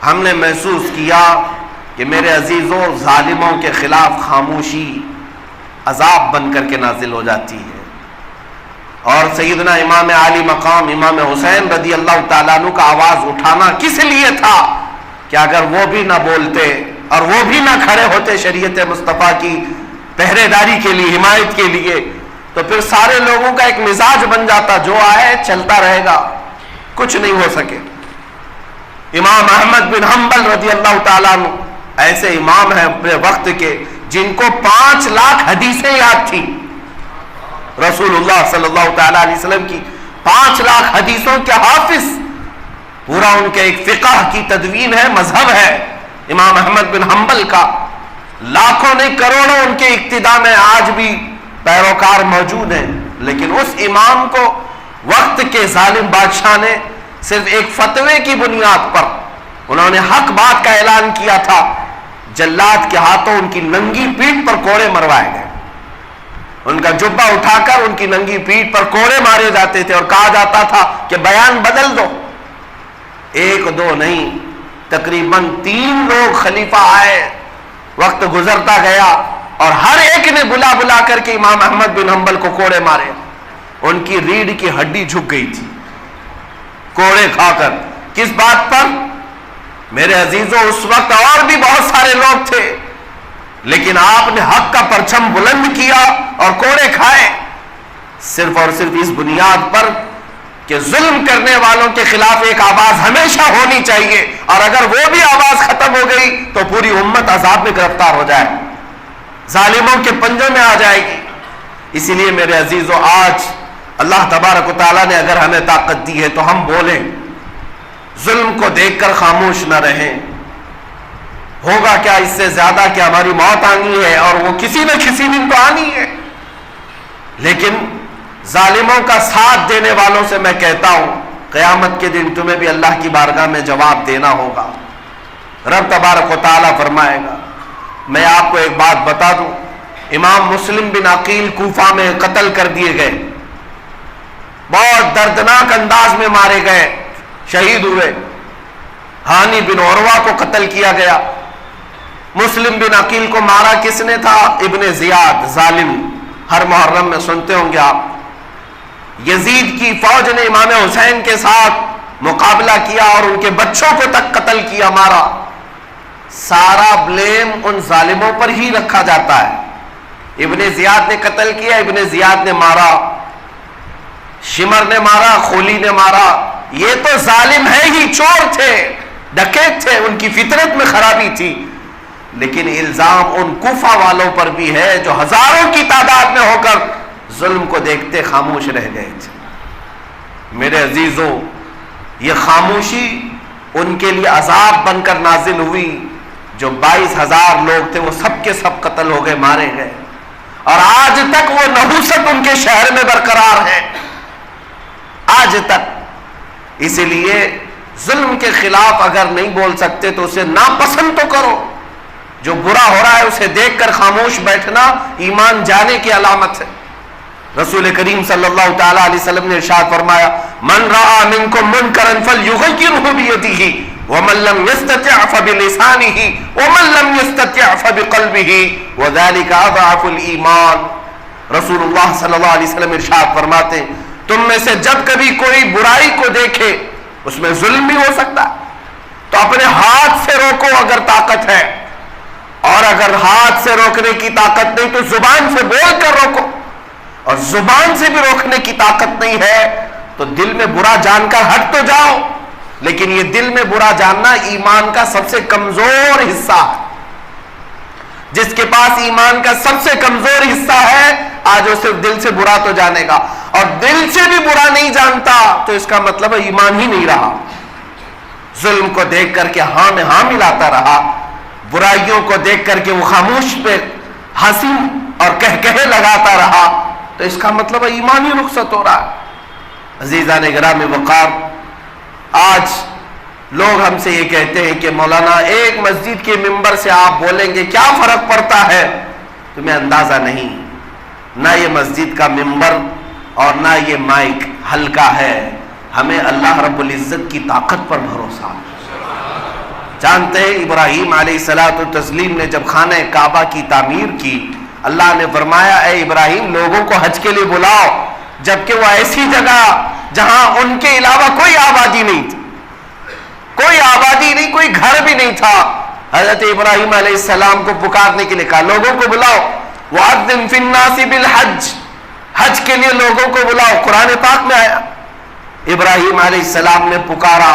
ہم نے محسوس کیا کہ میرے عزیزوں ظالموں کے خلاف خاموشی عذاب بن کر کے نازل ہو جاتی ہے. اور سیدنا امام عالی مقام امام حسین رضی اللہ تعالیٰ عنہ کا آواز اٹھانا کس لیے تھا کہ اگر وہ بھی نہ بولتے اور وہ بھی نہ کھڑے ہوتے شریعت مصطفیٰ کی پہرے داری کے لیے، حمایت کے لیے، تو پھر سارے لوگوں کا ایک مزاج بن جاتا، جو آئے چلتا رہے گا، کچھ نہیں ہو سکے. امام احمد بن حنبل رضی اللہ تعالیٰ عنہ ایسے امام ہیں اپنے وقت کے جن کو 5 لاکھ حدیثیں یاد تھی. رسول اللہ صلی اللہ تعالیٰ علیہ وسلم کی 5 لاکھ حدیثوں کے حافظ، پورا ان کے ایک فقہ کی تدوین ہے، مذہب ہے امام احمد بن حنبل کا. لاکھوں نہیں کروڑوں ان کے اقتداء میں آج بھی پیروکار موجود ہیں. لیکن اس امام کو وقت کے ظالم بادشاہ نے صرف ایک فتوے کی بنیاد پر، انہوں نے حق بات کا اعلان کیا تھا، جلاد کے ہاتھوں ان کی ننگی پیٹھ پر کوڑے مروائے گئے. ان کا جبہ اٹھا کر ان کی ننگی پیٹھ پر کوڑے مارے جاتے تھے اور کہا جاتا تھا کہ بیان بدل دو. 1 2 نہیں، تقریباً 3 لوگ خلیفہ آئے، وقت گزرتا گیا اور ہر ایک نے بلا بلا کر کے امام احمد بن حنبل کو کوڑے مارے. ان کی ریڑھ کی ہڈی جھک گئی تھی کوڑے کھا کر. کس بات پر؟ میرے عزیزوں اس وقت اور بھی بہت سارے لوگ تھے، لیکن آپ نے حق کا پرچم بلند کیا اور کوڑے کھائے، صرف اور صرف اس بنیاد پر کہ ظلم کرنے والوں کے خلاف ایک آواز ہمیشہ ہونی چاہیے، اور اگر وہ بھی آواز ختم ہو گئی تو پوری امت عذاب میں گرفتار ہو جائے، ظالموں کے پنجوں میں آ جائے گی. اسی لیے میرے عزیزوں آج اللہ تبارک و تعالیٰ نے اگر ہمیں طاقت دی ہے تو ہم بولیں، ظلم کو دیکھ کر خاموش نہ رہیں. ہوگا کیا اس سے زیادہ کہ ہماری موت آنی ہے، اور وہ کسی نہ کسی دن تو آنی ہے. لیکن ظالموں کا ساتھ دینے والوں سے میں کہتا ہوں، قیامت کے دن تمہیں بھی اللہ کی بارگاہ میں جواب دینا ہوگا. رب تبارک و تعالیٰ فرمائے گا. میں آپ کو ایک بات بتا دوں، امام مسلم بن عقیل کوفہ میں قتل کر دیے گئے، بہت دردناک انداز میں مارے گئے، شہید ہوئے. ہانی بن عروہ کو قتل کیا گیا. مسلم بن عقیل کو مارا کس نے تھا؟ ابن زیاد، ظالم. ہر محرم میں سنتے ہوں گے آپ. یزید کی فوج نے امام حسین کے ساتھ مقابلہ کیا اور ان کے بچوں کو تک قتل کیا، مارا. سارا بلیم ان ظالموں پر ہی رکھا جاتا ہے. ابن زیاد نے قتل کیا، ابن زیاد نے مارا، شمر نے مارا، خولی نے مارا. یہ تو ظالم ہے ہی، چور تھے، ڈکیت تھے، ان کی فطرت میں خرابی تھی. لیکن الزام ان کوفہ والوں پر بھی ہے جو ہزاروں کی تعداد میں ہو کر ظلم کو دیکھتے خاموش رہ گئے تھے. میرے عزیزوں، یہ خاموشی ان کے لیے عذاب بن کر نازل ہوئی. جو 22,000 لوگ تھے وہ سب کے سب قتل ہو گئے، مارے گئے، اور آج تک وہ نحوست ان کے شہر میں برقرار ہے، آج تک. اسی لیے ظلم کے خلاف اگر نہیں بول سکتے تو اسے ناپسند تو کرو. جو برا ہو رہا ہے اسے دیکھ کر خاموش بیٹھنا ایمان جانے کی علامت ہے. رسول کریم صلی اللہ تعالی علیہ وسلم نے ارشاد فرمایا، من رأى منکم منکرا فلیغیرہ بیدہ ومن لم یستطع فبلسانہ ومن لم یستطع فبقلبہ وذلک اضعف الایمان. رسول اللہ صلی اللہ علیہ وسلم ارشاد فرماتے ہیں، تم میں سے جب کبھی کوئی برائی کو دیکھے، اس میں ظلم بھی ہو سکتا ہے، تو اپنے ہاتھ سے روکو اگر طاقت ہے، اور اگر ہاتھ سے روکنے کی طاقت نہیں تو زبان سے بول کر روکو، اور زبان سے بھی روکنے کی طاقت نہیں ہے تو دل میں برا جان کر ہٹ تو جاؤ. لیکن یہ دل میں برا جاننا ایمان کا سب سے کمزور حصہ ہے. جس کے پاس ایمان کا سب سے کمزور حصہ ہے آج وہ صرف دل سے برا تو جانے گا، اور دل سے بھی برا نہیں جانتا تو اس کا مطلب ہے ایمان ہی نہیں رہا. ظلم کو دیکھ کر کے ہاں میں ہاں ملاتا رہا، برائیوں کو دیکھ کر کے وہ خاموش پہ ہنسی اور کہے لگاتا رہا، تو اس کا مطلب ہے ایمان ہی رخصت ہو رہا ہے. عزیزان گرامی وقار، آج لوگ ہم سے یہ کہتے ہیں کہ مولانا ایک مسجد کے ممبر سے آپ بولیں گے کیا فرق پڑتا ہے؟ تمہیں اندازہ نہیں، نہ یہ مسجد کا ممبر اور نہ یہ مائک ہلکا ہے. ہمیں اللہ رب العزت کی طاقت پر بھروسہ. جانتے ہیں ابراہیم علیہ الصلوۃ والتسلیم نے جب خانہ کعبہ کی تعمیر کی، اللہ نے فرمایا اے ابراہیم لوگوں کو حج کے لیے بلاؤ، جبکہ وہ ایسی جگہ جہاں ان کے علاوہ کوئی آبادی نہیں تھی، کوئی آبادی نہیں، کوئی گھر بھی نہیں تھا۔ حضرت ابراہیم علیہ السلام کو پکارنے کے لیے کہا لوگوں کو بلاؤ، وَأَذِّن فِي النَّاسِ بِالْحَجِّ، حج کے لیے لوگوں کو بلاؤ، قرآن پاک میں آیا۔ ابراہیم علیہ السلام نے پکارا،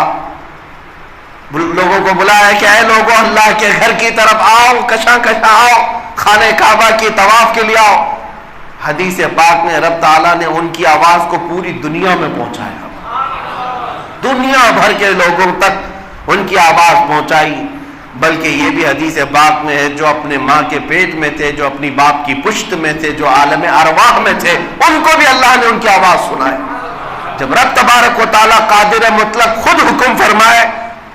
لوگوں کو بلایا کہ اے لوگوں اللہ کے گھر کی طرف آؤ، کشاں کشاں آؤ، خانہ کعبہ کی طواف کے لیے آؤ۔ حدیث پاک میں رب تعالیٰ نے ان کی آواز کو پوری دنیا میں پہنچایا، دنیا بھر کے لوگوں تک ان کی آواز پہنچائی۔ بلکہ یہ بھی حدیث پاک میں ہے جو اپنے ماں کے پیٹ میں تھے، جو اپنی باپ کی پشت میں تھے، جو عالم ارواح میں تھے، ان کو بھی اللہ نے ان کی آواز سنائی۔ جب رب تبارک و تعالیٰ قادر مطلق خود حکم فرمائے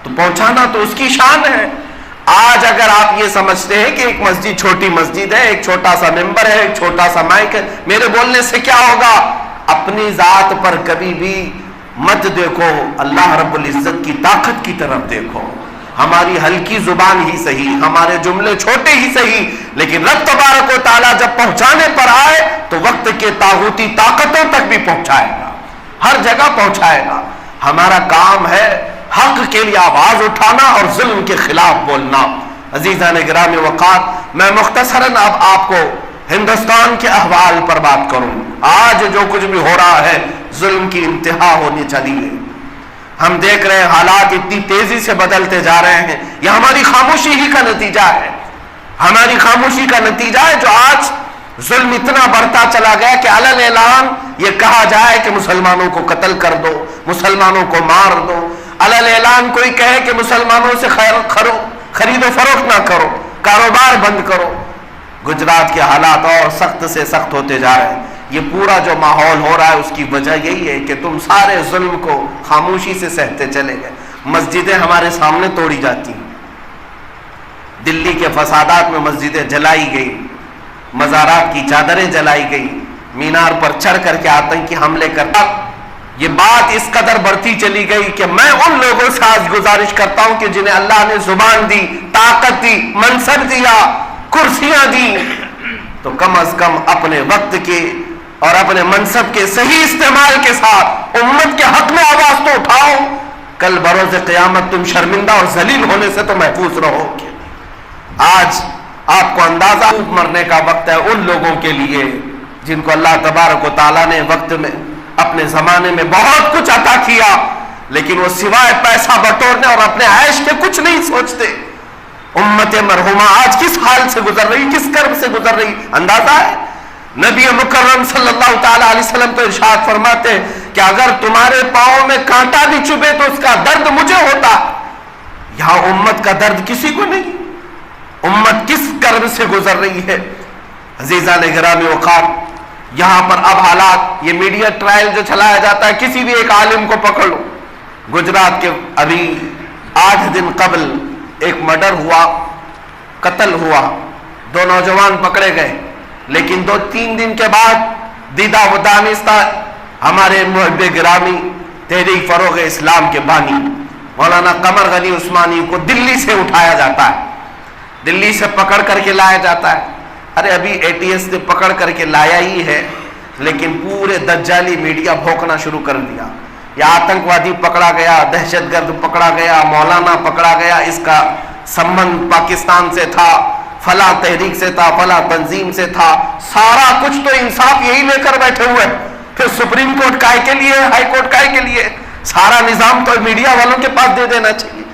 تو پہنچانا تو اس کی شان ہے۔ آج اگر آپ یہ سمجھتے ہیں کہ ایک مسجد چھوٹی مسجد ہے، ایک چھوٹا سا ممبر ہے، ایک چھوٹا سا مائک ہے، میرے بولنے سے کیا ہوگا، اپنی ذات پر کبھی بھی مت دیکھو، اللہ رب العزت کی طاقت کی طرف دیکھو۔ ہماری ہلکی زبان ہی صحیح، ہمارے جملے چھوٹے ہی صحیح، لیکن رب تبارک و تعالیٰ جب پہنچانے پر آئے تو وقت کے طاغوتی طاقتوں تک بھی پہنچائے گا، ہر جگہ پہنچائے گا۔ ہمارا کام ہے حق کے لیے آواز اٹھانا اور ظلم کے خلاف بولنا۔ عزیزان گرامی وقار، میں مختصراً اب آپ کو ہندوستان کے احوال پر بات کروں۔ آج جو کچھ بھی ہو رہا ہے ظلم کی انتہا ہونے چلی ہے۔ ہم دیکھ رہے ہیں حالات اتنی تیزی سے بدلتے جا رہے ہیں، یہ ہماری خاموشی ہی کا نتیجہ ہے، ہماری خاموشی کا نتیجہ ہے جو آج ظلم اتنا بڑھتا چلا گیا کہ علن اعلان یہ کہا جائے کہ مسلمانوں کو قتل کر دو، مسلمانوں کو مار دو، علن اعلان کوئی کہے کہ مسلمانوں سے خرید و فروخت نہ کرو، کاروبار بند کرو۔ گجرات کے حالات اور سخت سے سخت ہوتے جا رہے ہیں۔ یہ پورا جو ماحول ہو رہا ہے اس کی وجہ یہی ہے کہ تم سارے ظلم کو خاموشی سے سہتے چلے گئے۔ مسجدیں ہمارے سامنے توڑی جاتی ہیں، دلی کے فسادات میں مسجدیں جلائی گئی، مزارات کی چادریں جلائی گئی، مینار پر چڑھ کر کے آتنکی حملے کرتا۔ یہ بات اس قدر بڑھتی چلی گئی کہ میں ان لوگوں سے آج گزارش کرتا ہوں کہ جنہیں اللہ نے زبان دی، طاقت دی، منصب دیا، کرسیاں دی، تو کم از کم اپنے وقت کے اور اپنے منصب کے صحیح استعمال کے ساتھ امت کے حق میں آواز تو اٹھاؤ۔ کل بروز قیامت تم شرمندہ اور ذلیل ہونے سے تو محفوظ رہو گے۔ آج آپ کو اندازہ مرنے کا وقت ہے ان لوگوں کے لیے جن کو اللہ تبارک و تعالیٰ نے وقت میں اپنے زمانے میں بہت کچھ عطا کیا، لیکن وہ سوائے پیسہ بٹورنے اور اپنے عیش کے کچھ نہیں سوچتے۔ امت مرحومہ آج کس حال سے گزر رہی، کس کرب سے گزر رہی، اندازہ ہے؟ نبی مکرم صلی اللہ تعالیٰ علیہ وسلم تو ارشاد فرماتے کہ اگر تمہارے پاؤں میں کانٹا بھی چبھے تو اس کا درد مجھے ہوتا۔ یہاں امت کا درد کسی کو نہیں، امت کس کرب سے گزر رہی ہے۔ عزیزان گرامی وقار، یہاں پر اب حالات، یہ میڈیا ٹرائل جو چلایا جاتا ہے، کسی بھی ایک عالم کو پکڑ لو، گجرات کے ابھی 8 دن قبل ایک مرڈر ہوا، قتل ہوا، 2 نوجوان پکڑے گئے، لیکن 2-3 دن کے بعد دیدہ و دانستہ ہمارے محب گرامی تحریک فروغ اسلام کے بانی مولانا قمر غنی عثمانی کو دلی سے اٹھایا جاتا ہے، دلی سے پکڑ کر کے لایا جاتا ہے۔ ارے ابھی ATS نے پکڑ کر کے لایا ہی ہے، لیکن پورے دجالی میڈیا بھونکنا شروع کر دیا، یا آتنکوادی پکڑا گیا، دہشت گرد پکڑا گیا، مولانا پکڑا گیا، اس کا سمبند پاکستان سے تھا، فلاں تحریک سے تھا، فلاں تنظیم سے تھا۔ سارا کچھ تو انصاف یہی لے کر بیٹھے ہوئے، پھر سپریم کورٹ کائے کے لیے، ہائی کورٹ کائے کے لیے، سارا نظام تو میڈیا والوں کے پاس دے دینا چاہیے۔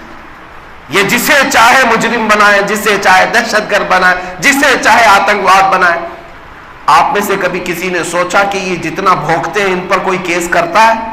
یہ جسے چاہے مجرم بنائے، جسے چاہے دہشت گرد بنائے، جسے چاہے آتنکواد بنائے۔ آپ میں سے کبھی کسی نے سوچا کہ یہ جتنا بھونکتے ہیں ان پر کوئی کیس کرتا ہے؟